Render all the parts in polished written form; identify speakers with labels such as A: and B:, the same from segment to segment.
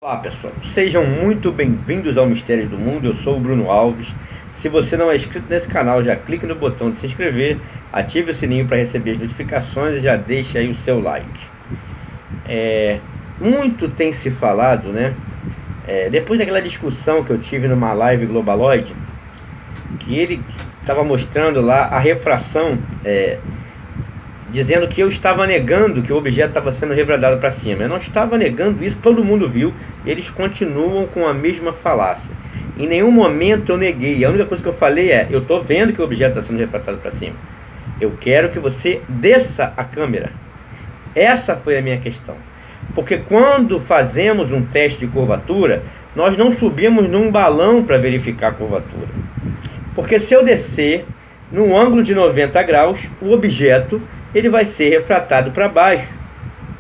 A: Olá pessoal, sejam muito bem-vindos ao Mistérios do Mundo. Eu sou o Bruno Alves. Se você não é inscrito nesse canal, já clique no botão de se inscrever, ative o sininho para receber as notificações e já deixe aí o seu like. Muito tem se falado, né? Depois daquela discussão que eu tive numa live Globaloid, que ele estava mostrando lá a refração, dizendo que eu estava negando que o objeto estava sendo refratado para cima. Eu não estava negando isso, todo mundo viu. Eles continuam com a mesma falácia. Em nenhum momento eu neguei. A única coisa que eu falei eu estou vendo que o objeto está sendo refratado para cima. Eu quero que você desça a câmera. Essa foi a minha questão. Porque quando fazemos um teste de curvatura, nós não subimos num balão para verificar a curvatura. Porque se eu descer num ângulo de 90 graus, o objeto ele vai ser refratado para baixo,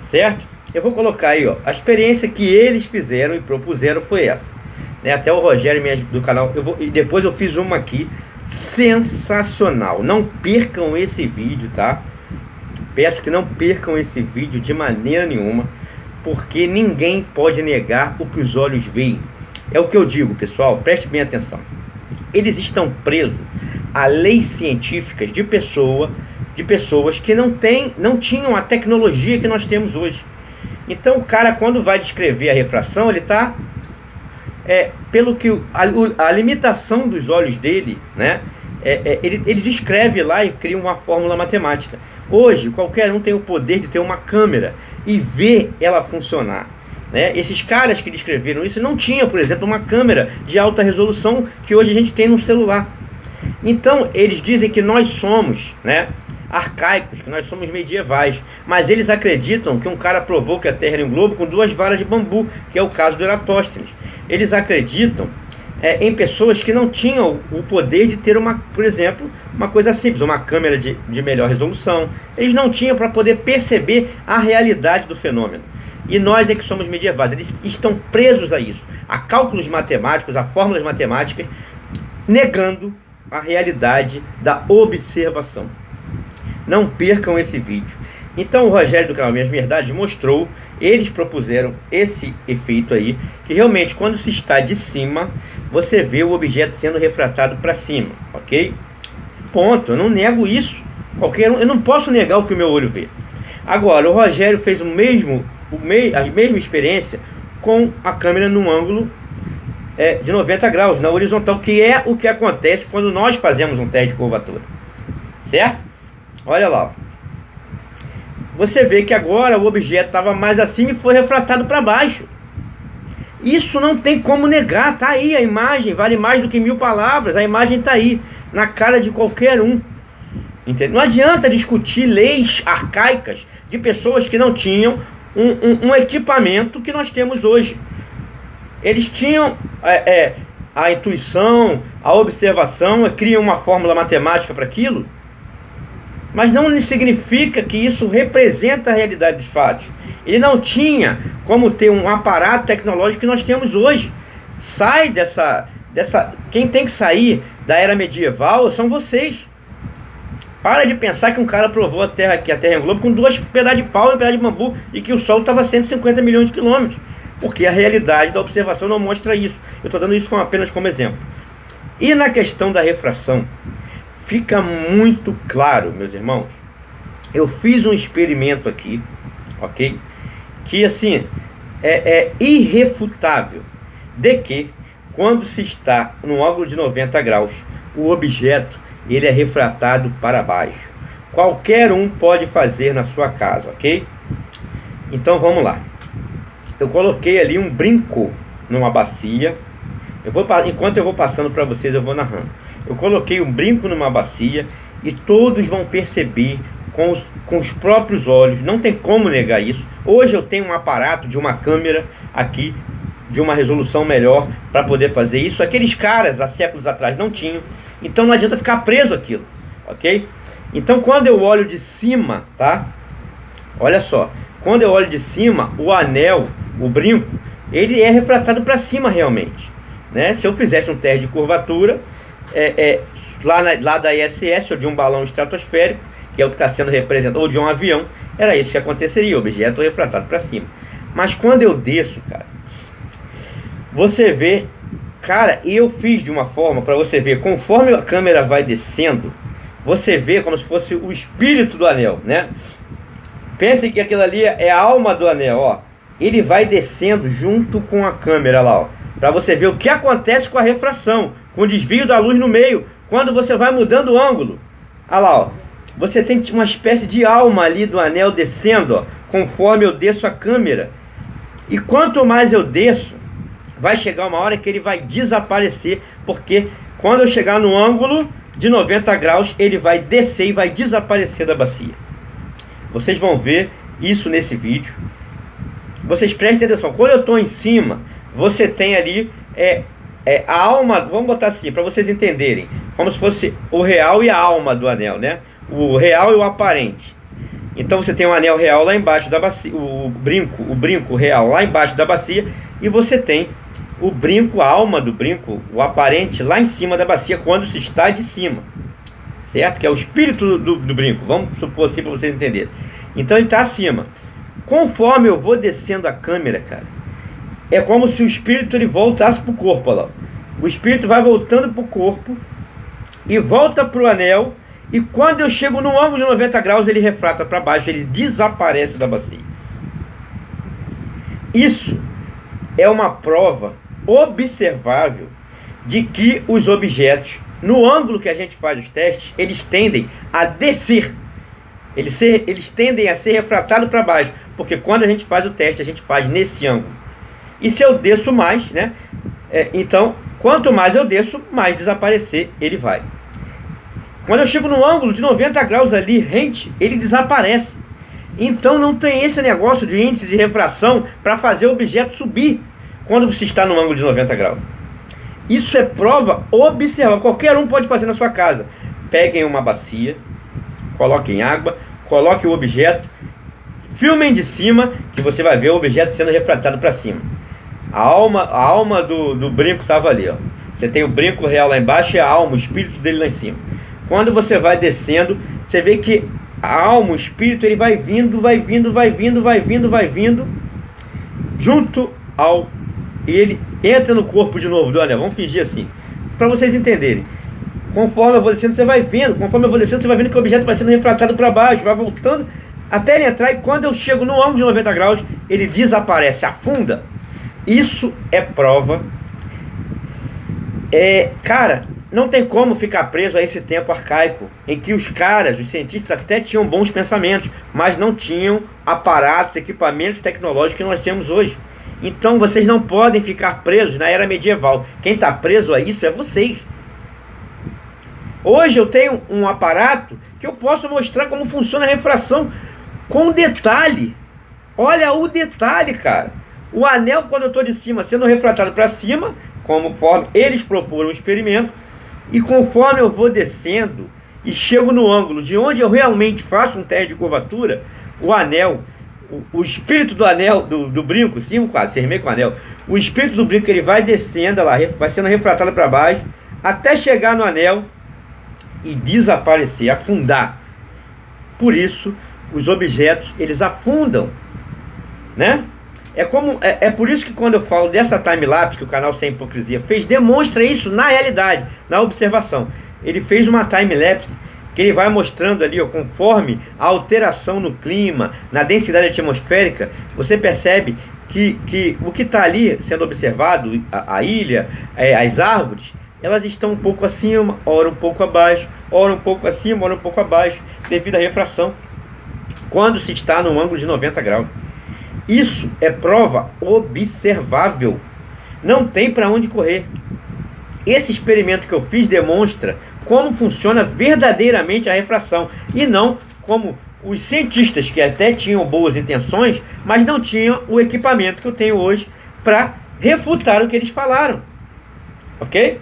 A: certo? Eu vou colocar aí, ó, a experiência que eles fizeram e propuseram foi essa, né? Até o Rogério do canal, e depois eu fiz uma aqui sensacional. Não percam esse vídeo, tá? Peço que não percam esse vídeo de maneira nenhuma, porque ninguém pode negar o que os olhos veem. É o que eu digo, pessoal, preste bem atenção. Eles estão presos a leis científicas de pessoas que não tinham a tecnologia que nós temos hoje. Então o cara, quando vai descrever a refração, ele está pelo que a limitação dos olhos dele, né? Ele descreve lá e cria uma fórmula matemática. Hoje qualquer um tem o poder de ter uma câmera e ver ela funcionar, né? Esses caras que descreveram isso não tinham, por exemplo, uma câmera de alta resolução que hoje a gente tem no celular. Então eles dizem que nós somos, né, arcaicos, que nós somos medievais, mas eles acreditam que um cara provou que a Terra era um globo com 2 varas de bambu, que é o caso do Eratóstenes. Eles acreditam em pessoas que não tinham o poder de ter por exemplo, uma coisa simples, uma câmera de melhor resolução. Eles não tinham para poder perceber a realidade do fenômeno. E nós é que somos medievais. Eles estão presos a isso, a cálculos matemáticos, a fórmulas matemáticas, negando a realidade da observação. Não percam esse vídeo. Então o Rogério do canal Minhas Verdades mostrou, eles propuseram esse efeito aí, que realmente quando se está de cima, você vê o objeto sendo refratado para cima, ok? Ponto, eu não nego isso. Eu não posso negar o que o meu olho vê. Agora, o Rogério fez a mesma experiência com a câmera num ângulo de 90 graus, na horizontal, que é o que acontece quando nós fazemos um teste de curvatura, certo? Olha lá, você vê que agora o objeto estava mais acima e foi refratado para baixo. Isso não tem como negar, tá aí a imagem, vale mais do que 1000 palavras, a imagem tá aí, na cara de qualquer um. Entendeu? Não adianta discutir leis arcaicas de pessoas que não tinham um equipamento que nós temos hoje. Eles tinham a intuição, a observação, criam uma fórmula matemática para aquilo, mas não significa que isso representa a realidade dos fatos. Ele não tinha como ter um aparato tecnológico que nós temos hoje. Sai dessa... Quem tem que sair da era medieval são vocês. Para de pensar que um cara provou a Terra é um globo com 2 pedaços de pau e um pedaço de bambu e que o Sol estava a 150 milhões de quilômetros. Porque a realidade da observação não mostra isso. Eu estou dando isso apenas como exemplo. E na questão da refração, fica muito claro, meus irmãos. Eu fiz um experimento aqui, ok? Que assim, é irrefutável de que quando se está no ângulo de 90 graus, o objeto ele é refratado para baixo. Qualquer um pode fazer na sua casa, ok? Então vamos lá. Eu coloquei ali um brinco numa bacia. Enquanto eu vou passando para vocês, eu vou narrando. Eu coloquei um brinco numa bacia e todos vão perceber com os próprios olhos. Não tem como negar isso. Hoje eu tenho um aparato de uma câmera aqui de uma resolução melhor para poder fazer isso. Aqueles caras há séculos atrás não tinham. Então não adianta ficar preso aquilo, ok? Então quando eu olho de cima, tá? Olha só. Quando eu olho de cima, o anel, o brinco, ele é refratado para cima realmente, né? Se eu fizesse um teste de curvatura, lá da ISS, ou de um balão estratosférico, que é o que está sendo representado, ou de um avião, era isso que aconteceria, o objeto refratado para cima. Mas quando eu desço, cara, você vê, cara, e eu fiz de uma forma para você ver, conforme a câmera vai descendo, você vê como se fosse o espírito do anel, né? Pense que aquilo ali é a alma do anel, ó. Ele vai descendo junto com a câmera lá, ó, para você ver o que acontece com a refração, com o desvio da luz no meio, quando você vai mudando o ângulo. Olha lá, ó. Você tem uma espécie de alma ali do anel descendo, ó, conforme eu desço a câmera. E quanto mais eu desço, vai chegar uma hora que ele vai desaparecer, porque quando eu chegar no ângulo de 90 graus, ele vai descer e vai desaparecer da bacia. Vocês vão ver isso nesse vídeo. Vocês prestem atenção, quando eu estou em cima, você tem ali a alma, vamos botar assim, para vocês entenderem, como se fosse o real e a alma do anel, né? O real e o aparente. Então você tem o anel real lá embaixo da bacia, o brinco real lá embaixo da bacia, e você tem o brinco, a alma do brinco, o aparente lá em cima da bacia, quando se está de cima, certo? Que é o espírito do brinco, vamos supor assim para vocês entenderem. Então ele está acima. Conforme eu vou descendo a câmera, cara, é como se o espírito ele voltasse para o corpo, olha lá. O espírito vai voltando para o corpo e volta para o anel, e quando eu chego no ângulo de 90 graus, ele refrata para baixo, ele desaparece da bacia. Isso é uma prova observável de que os objetos, no ângulo que a gente faz os testes, eles tendem a descer. Eles tendem a ser refratados para baixo, porque quando a gente faz o teste, a gente faz nesse ângulo. E se eu desço mais, né? Então, quanto mais eu desço, mais desaparecer ele vai. Quando eu chego no ângulo de 90 graus ali, rente, ele desaparece. Então não tem esse negócio de índice de refração para fazer o objeto subir quando você está no ângulo de 90 graus. Isso é prova observável. Qualquer um pode fazer na sua casa. Peguem uma bacia, coloquem água, coloquem o objeto, filmem de cima, que você vai ver o objeto sendo refratado para cima. A alma do brinco estava ali, ó. Você tem o brinco real lá embaixo e a alma, o espírito dele lá em cima. Quando você vai descendo, você vê que a alma, o espírito, ele vai vindo, junto ao... E ele entra no corpo de novo do anel. Vamos fingir assim, para vocês entenderem. Conforme eu vou descendo, você vai vendo. Conforme eu vou descendo, você vai vendo que o objeto vai sendo refratado para baixo, vai voltando até ele entrar. E quando eu chego no ângulo de 90 graus, ele desaparece, afunda. Isso é prova. Cara, não tem como ficar preso a esse tempo arcaico, em que os cientistas até tinham bons pensamentos, mas não tinham aparatos, equipamentos tecnológicos que nós temos hoje. Então vocês não podem ficar presos na era medieval. Quem está preso a isso é vocês. Hoje eu tenho um aparato que eu posso mostrar como funciona a refração com detalhe. Olha o detalhe, cara. O anel, quando eu estou de cima, sendo refratado para cima, conforme eles proporam o experimento, e conforme eu vou descendo e chego no ângulo de onde eu realmente faço um teste de curvatura, o anel, o espírito do anel, do brinco, sim, quase, sermei com o anel, o espírito do brinco, ele vai descendo lá, vai sendo refratado para baixo, até chegar no anel e desaparecer, afundar. Por isso, os objetos, eles afundam, né? É por isso que quando eu falo dessa time-lapse que o canal Sem Hipocrisia fez, demonstra isso na realidade, na observação. Ele fez uma time-lapse que ele vai mostrando ali, ó, conforme a alteração no clima, na densidade atmosférica, você percebe que o que está ali sendo observado, a ilha, as árvores, elas estão um pouco acima, ora um pouco abaixo, ora um pouco acima, ora um pouco abaixo, devido à refração, quando se está no ângulo de 90 graus. Isso é prova observável. Não tem para onde correr. Esse experimento que eu fiz demonstra como funciona verdadeiramente a refração, e não como os cientistas, que até tinham boas intenções, mas não tinham o equipamento que eu tenho hoje para refutar o que eles falaram. Ok?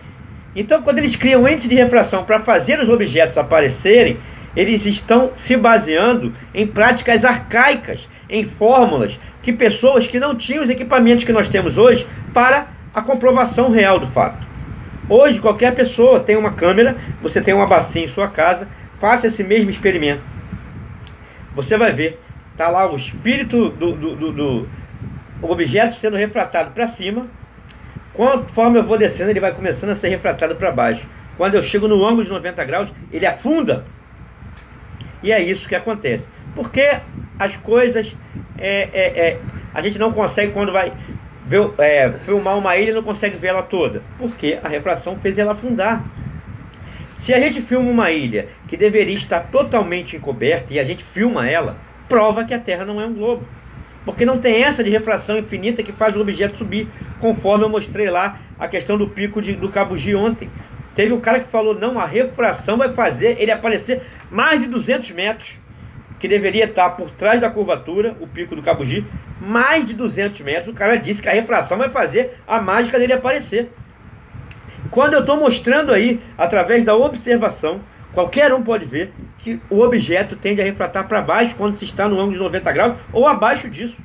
A: Então, quando eles criam índice de refração para fazer os objetos aparecerem, eles estão se baseando em práticas arcaicas, em fórmulas que pessoas que não tinham os equipamentos que nós temos hoje para a comprovação real do fato. Hoje, qualquer pessoa tem uma câmera, você tem uma bacia em sua casa, faça esse mesmo experimento. Você vai ver, está lá o espírito do objeto sendo refratado para cima, Conforme eu vou descendo, ele vai começando a ser refratado para baixo. Quando eu chego no ângulo de 90 graus, ele afunda. E é isso que acontece. Porque as coisas... a gente não consegue, quando vai filmar uma ilha, não consegue ver ela toda. Porque a refração fez ela afundar. Se a gente filma uma ilha que deveria estar totalmente encoberta e a gente filma ela, prova que a Terra não é um globo. Porque não tem essa de refração infinita que faz o objeto subir, conforme eu mostrei lá a questão do pico do Cabugi ontem. Teve um cara que falou, não, a refração vai fazer ele aparecer mais de 200 metros, que deveria estar por trás da curvatura, o pico do Cabugi, mais de 200 metros. O cara disse que a refração vai fazer a mágica dele aparecer. Quando eu estou mostrando aí, através da observação, qualquer um pode ver que o objeto tende a refratar para baixo quando se está no ângulo de 90 graus ou abaixo disso.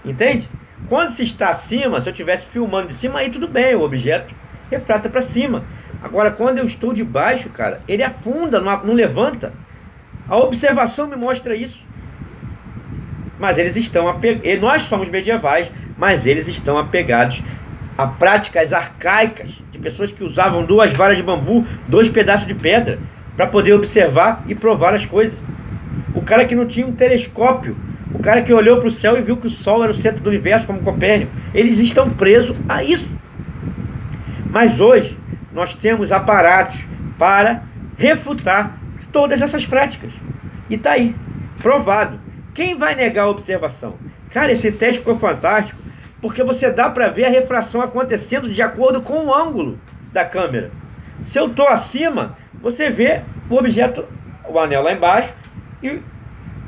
A: Entende? Quando se está acima, se eu estivesse filmando de cima, aí tudo bem, o objeto refrata para cima. Agora, quando eu estou de baixo, cara, ele afunda, não levanta. A observação me mostra isso. Mas eles estão apegados. Nós somos medievais, mas eles estão apegados a práticas arcaicas de pessoas que usavam 2 varas de bambu, 2 pedaços de pedra, para poder observar e provar as coisas. O cara que não tinha um telescópio, o cara que olhou para o céu e viu que o Sol era o centro do universo, como Copérnico, eles estão presos a isso. Mas hoje nós temos aparatos para refutar todas essas práticas. E está aí, provado. Quem vai negar a observação? Cara, esse teste ficou fantástico, porque você dá para ver a refração acontecendo de acordo com o ângulo da câmera. Se eu estou acima, você vê o objeto, o anel lá embaixo, e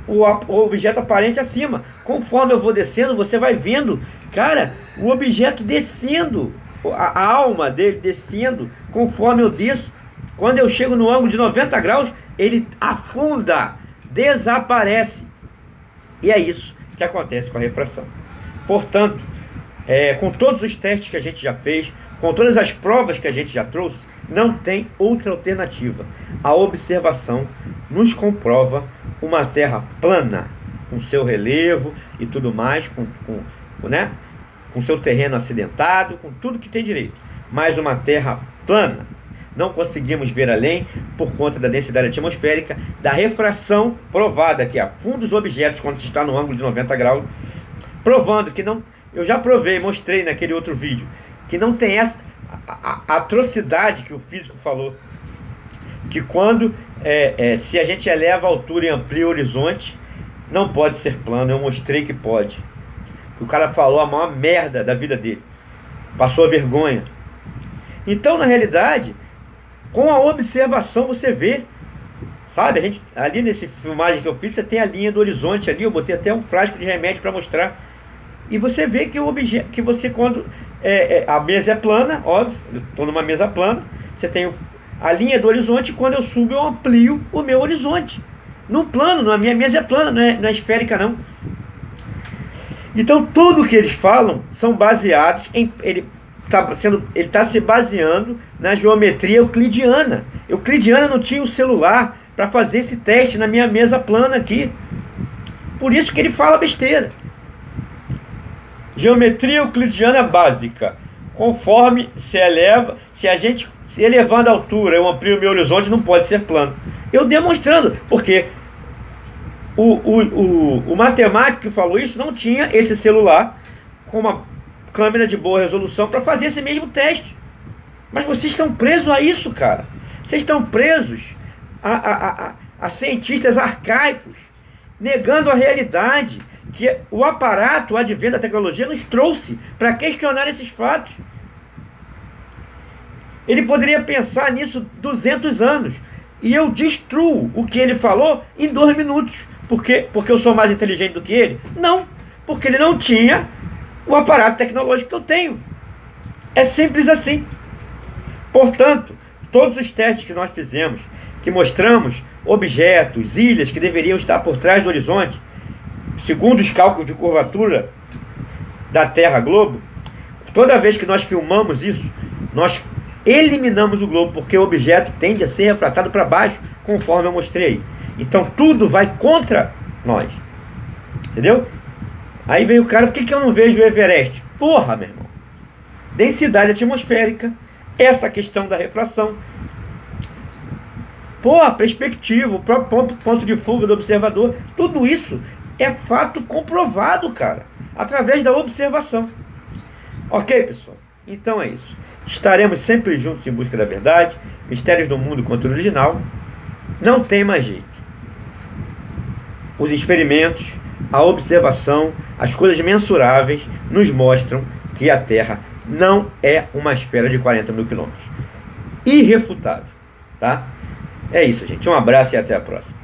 A: o objeto aparente acima. Conforme eu vou descendo, você vai vendo, cara, o objeto descendo, a alma dele descendo, conforme eu desço. Quando eu chego no ângulo de 90 graus, ele afunda, desaparece. E é isso que acontece com a refração. Portanto, com todos os testes que a gente já fez, com todas as provas que a gente já trouxe, não tem outra alternativa. A observação nos comprova uma Terra plana, com seu relevo e tudo mais, com seu terreno acidentado, com tudo que tem direito. Mas uma Terra plana. Não conseguimos ver além por conta da densidade atmosférica, da refração provada que afunda os objetos quando se está no ângulo de 90 graus, provando que não... Eu já provei, mostrei naquele outro vídeo, que não tem essa a atrocidade que o físico falou, que quando se a gente eleva a altura e amplia o horizonte, não pode ser plano. Eu mostrei que pode. Que o cara falou a maior merda da vida dele, passou a vergonha. Então, na realidade, com a observação você vê, sabe, ali nesse filmagem que eu fiz, você tem a linha do horizonte ali, eu botei até um frasco de remédio para mostrar. E você vê que o objeto, que você quando a mesa é plana, óbvio, eu estou numa mesa plana, você tem a linha do horizonte, quando eu subo eu amplio o meu horizonte. No plano, a minha mesa é plana, não é esférica não. Então tudo que eles falam são baseados em... Ele está se baseando na geometria euclidiana. Euclidiana não tinha um celular para fazer esse teste na minha mesa plana aqui. Por isso que ele fala besteira. Geometria euclidiana básica. Conforme se eleva, se elevando a altura, eu amplio o meu horizonte, não pode ser plano. Eu demonstrando, porque o matemático que falou isso não tinha esse celular com uma câmera de boa resolução para fazer esse mesmo teste. Mas vocês estão presos a isso, cara. Vocês estão presos a cientistas arcaicos, negando a realidade que o aparato, o advento da tecnologia nos trouxe para questionar esses fatos. Ele poderia pensar nisso 200 anos e eu destruo o que ele falou em 2 minutos. Porque eu sou mais inteligente do que ele? Não, porque ele não tinha o aparato tecnológico que eu tenho. É simples assim. Portanto, todos os testes que nós fizemos, que mostramos objetos, ilhas que deveriam estar por trás do horizonte, segundo os cálculos de curvatura da Terra Globo, toda vez que nós filmamos isso, nós eliminamos o globo, porque o objeto tende a ser refratado para baixo, conforme eu mostrei aí. Então tudo vai contra nós. Entendeu? Aí vem o cara, por que eu não vejo o Everest? Porra, meu irmão. Densidade atmosférica, essa questão da refração. Porra, perspectiva, o próprio ponto de fuga do observador. Tudo isso é fato comprovado, cara, através da observação. Ok, pessoal? Então é isso. Estaremos sempre juntos em busca da verdade. Mistérios do Mundo, conteúdo original. Não tem mais jeito. Os experimentos, a observação, as coisas mensuráveis nos mostram que a Terra não é uma esfera de 40 mil quilômetros. Irrefutável, tá? É isso, gente. Um abraço e até a próxima.